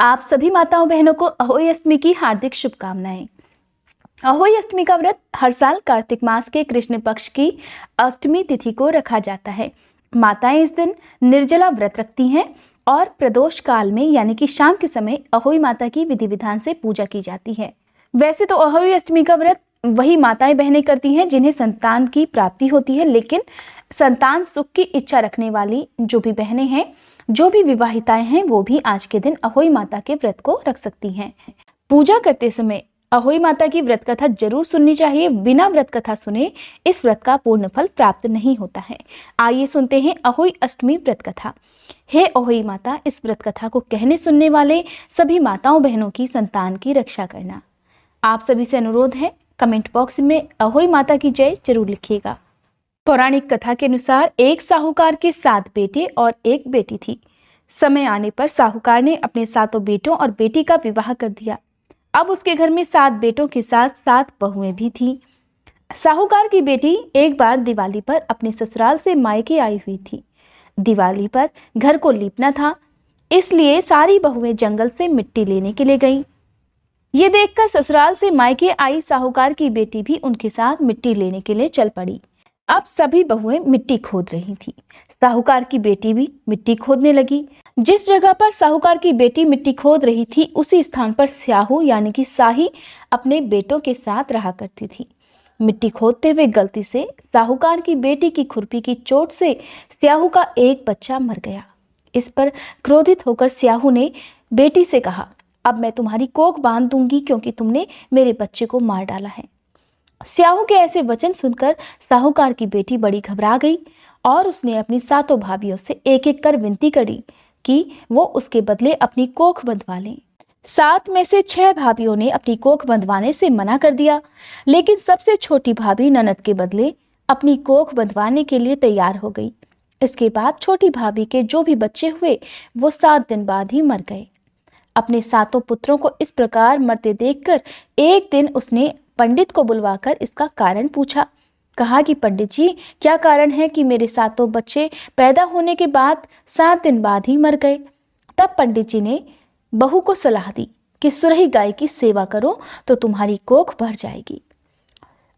आप सभी माताओं बहनों को अहोई अष्टमी की हार्दिक शुभकामनाएं। अहोई अष्टमी का व्रत हर साल कार्तिक मास के कृष्ण पक्ष की अष्टमी तिथि को रखा जाता है। माताएं इस दिन निर्जला व्रत रखती हैं और प्रदोष काल में यानी कि शाम के समय अहोई माता की विधि विधान से पूजा की जाती है। वैसे तो अहोई अष्टमी का व्रत वही माताएं बहनें करती हैं जिन्हें संतान की प्राप्ति होती है, लेकिन संतान सुख की इच्छा रखने वाली जो भी बहनें हैं, जो भी विवाहिताएं हैं, वो भी आज के दिन अहोई माता के व्रत को रख सकती हैं। पूजा करते समय अहोई माता की व्रत कथा जरूर सुननी चाहिए। बिना व्रत कथा सुने इस व्रत का पूर्ण फल प्राप्त नहीं होता है। आइए सुनते हैं अहोई अष्टमी व्रत कथा। हे अहोई माता, इस व्रत कथा को कहने सुनने वाले सभी माताओं बहनों की संतान की रक्षा करना। आप सभी से अनुरोध है, कमेंट बॉक्स में अहोई माता की जय जरूर लिखिएगा। पौराणिक कथा के अनुसार एक साहूकार के 7 बेटे और एक बेटी थी। समय आने पर साहूकार ने अपने 7 बेटों और बेटी का विवाह कर दिया। अब उसके घर में 7 बेटों के साथ 7 बहुएं भी थीं। साहूकार की बेटी एक बार दिवाली पर अपने ससुराल से मायके आई हुई थी। दिवाली पर घर को लीपना था, इसलिए सारी बहुएं जंगल से मिट्टी लेने के लिए गईं। ये देखकर ससुराल से मायके आई साहूकार की बेटी भी उनके साथ मिट्टी लेने के लिए चल पड़ी। अब सभी बहुएं मिट्टी खोद रही थी। साहूकार की बेटी भी मिट्टी खोदने लगी। जिस जगह पर साहूकार की बेटी मिट्टी खोद रही थी, उसी स्थान पर स्याहू यानी कि साही अपने बेटों के साथ रहा करती थी। मिट्टी खोदते हुए गलती से साहूकार की बेटी की खुरपी की चोट से स्याहू का एक बच्चा मर गया। इस पर क्रोधित होकर स्याहू ने बेटी से कहा, अब मैं तुम्हारी कोख बांध दूंगी क्योंकि तुमने मेरे बच्चे को मार डाला है। स्याहू के ऐसे वचन सुनकर साहूकार की बेटी बड़ी घबरा गई और उसने अपनी 7 भाभियों से एक एक कर विनती करी कि वो उसके बदले अपनी कोख बंधवा लें। 7 में से 6 भाभियों ने अपनी कोख बंधवाने से मना कर दिया, लेकिन सबसे छोटी भाभी ननद के बदले अपनी कोख बंधवाने के लिए तैयार हो गई। इसके बाद छोटी भाभी के जो भी बच्चे हुए वो 7 दिन बाद ही मर गए। अपने 7 पुत्रों को इस प्रकार मरते देखकर एक दिन उसने पंडित को बुलवाकर इसका कारण पूछा। कहा कि पंडित जी, क्या कारण है कि मेरे 7 बच्चे पैदा होने के बाद 7 दिन बाद ही मर गए। तब पंडित जी ने बहू को सलाह दी कि सुरही गाय की सेवा करो तो तुम्हारी कोख भर जाएगी।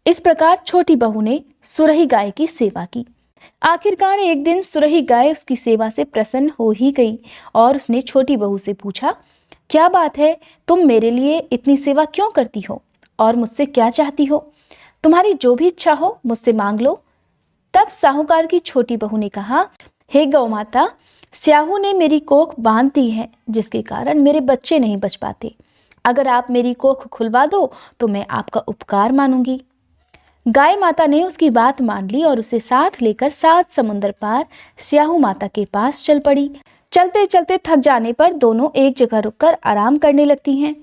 इस प्रकार छोटी बहू ने सुरही गाय की सेवा की। आखिरकार एक दिन सुरही गाय उसकी सेवा से प्रसन्न हो ही गई और उसने छोटी बहू से पूछा, क्या बात है, तुम मेरे लिए इतनी सेवा क्यों करती हो और मुझसे क्या चाहती हो? तुम्हारी जो भी इच्छा हो मुझसे मांग लो। तब साहूकार की छोटी बहू ने कहा, हे गौ माता, स्याहू ने मेरी कोख बांध दी है जिसके कारण मेरे बच्चे नहीं बच पाते। अगर आप मेरी कोख खुलवा दो तो मैं आपका उपकार मानूंगी। गाय माता ने उसकी बात मान ली और उसे साथ लेकर 7 समुद्र पार स्याहू माता के पास चल पड़ी। चलते चलते थक जाने पर दोनों एक जगह रुककर आराम करने लगती हैं।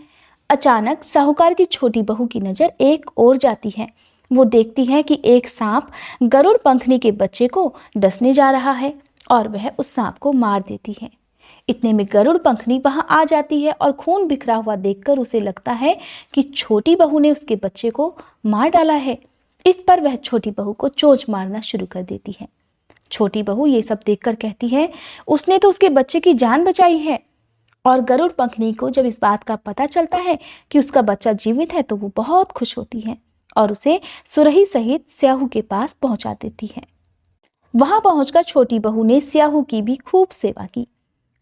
अचानक साहूकार की छोटी बहू की नजर एक ओर जाती है। वो देखती है कि एक सांप गरुड़ पंखनी के बच्चे को डसने जा रहा है और वह उस सांप को मार देती है। इतने में गरुड़ पंखनी वहां आ जाती है और खून बिखरा हुआ देखकर उसे लगता है कि छोटी बहू ने उसके बच्चे को मार डाला है। इस पर वह छोटी बहू को चोंच मारना शुरू कर देती है। छोटी बहू ये सब देखकर कहती है, उसने तो उसके बच्चे की जान बचाई है। और गरुड़ पंखनी को जब इस बात का पता चलता है कि उसका बच्चा जीवित है तो वो बहुत खुश होती है और उसे सुरही सहित स्याहू के पास पहुंचा देती है। वहां पहुंचकर छोटी बहू ने स्याहू की भी खूब सेवा की।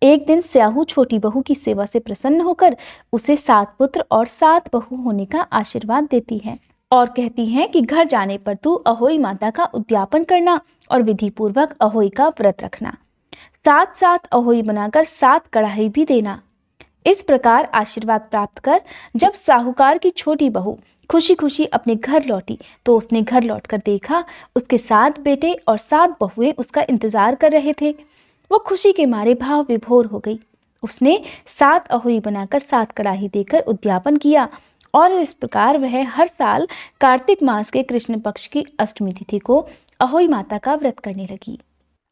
एक दिन स्याहू छोटी बहू की सेवा से प्रसन्न होकर उसे 7 पुत्र और 7 बहू होने का आशीर्वाद देती है और कहती है कि घर जाने पर तू अहोई माता का उद्यापन करना और विधि पूर्वक अहोई का व्रत रखना। 7 अहोई बनाकर 7 कढ़ाई भी देना। इस प्रकार आशीर्वाद प्राप्त कर जब साहूकार की छोटी बहू खुशी खुशी अपने घर लौटी तो उसने घर लौटकर देखा उसके 7 बेटे और 7 बहुएं उसका इंतजार कर रहे थे। वो खुशी के मारे भाव विभोर हो गई। उसने 7 अहोई बनाकर 7 कढ़ाई देकर उद्यापन किया और इस प्रकार वह हर साल कार्तिक मास के कृष्ण पक्ष की अष्टमी तिथि को अहोई माता का व्रत करने लगी।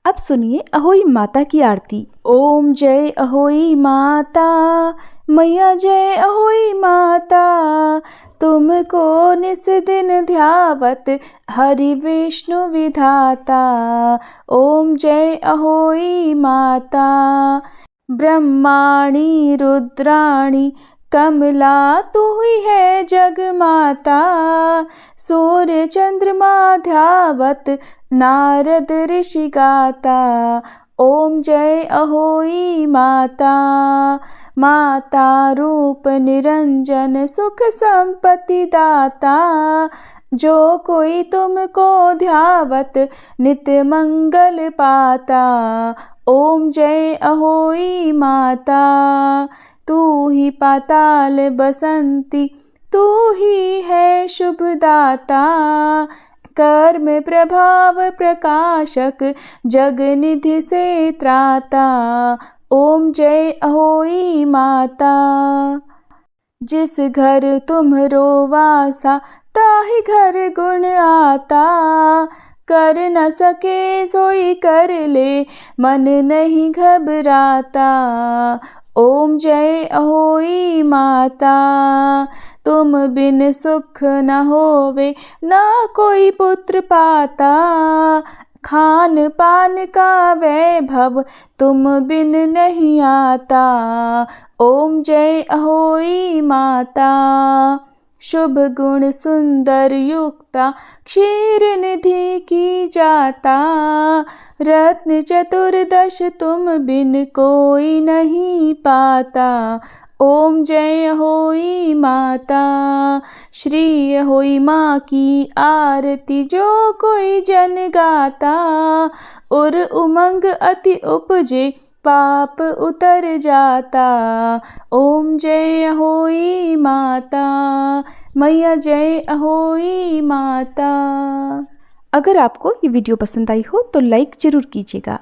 अब सुनिए अहोई माता की आरती। ओम जय अहोई माता, मैया जय अहोई माता, तुमको निस दिन ध्यावत हरि विष्णु विधाता। ओम जय अहोई माता। ब्रह्माणी रुद्राणी कमला तू ही है जग माता। सूर्य चंद्रमा ध्यावत नारद ऋषि गाता। ओम जय अहोई माता। माता रूप निरंजन सुख संपत्ति दाता। जो कोई तुमको ध्यावत नित्य मंगल पाता। ओम जय अहोई माता। तू ही पाताल बसंती तू ही है शुभदाता। कर्म प्रभाव प्रकाशक जग निधि से त्राता। ओम जय अहोई माता। जिस घर तुम्हरो वासा ताहि घर गुण आता। कर न सके सोई कर ले मन नहीं घबराता। ओम जय अहोई माता। तुम बिन सुख न होवे ना कोई पुत्र पाता। खान पान का वैभव तुम बिन नहीं आता। ओम जय अहोई माता। शुभ गुण सुंदर युक्ता क्षीर निधि की जाता। रत्न चतुर्दश तुम बिन कोई नहीं पाता। ओम जय अहोई माता। श्री अहोई माँ की आरती जो कोई जन गाता। उर उमंग अति उपजे पाप उतर जाता। ओम जय अहोई माता। मैया जय अहोई माता। अगर आपको ये वीडियो पसंद आई हो तो लाइक ज़रूर कीजिएगा।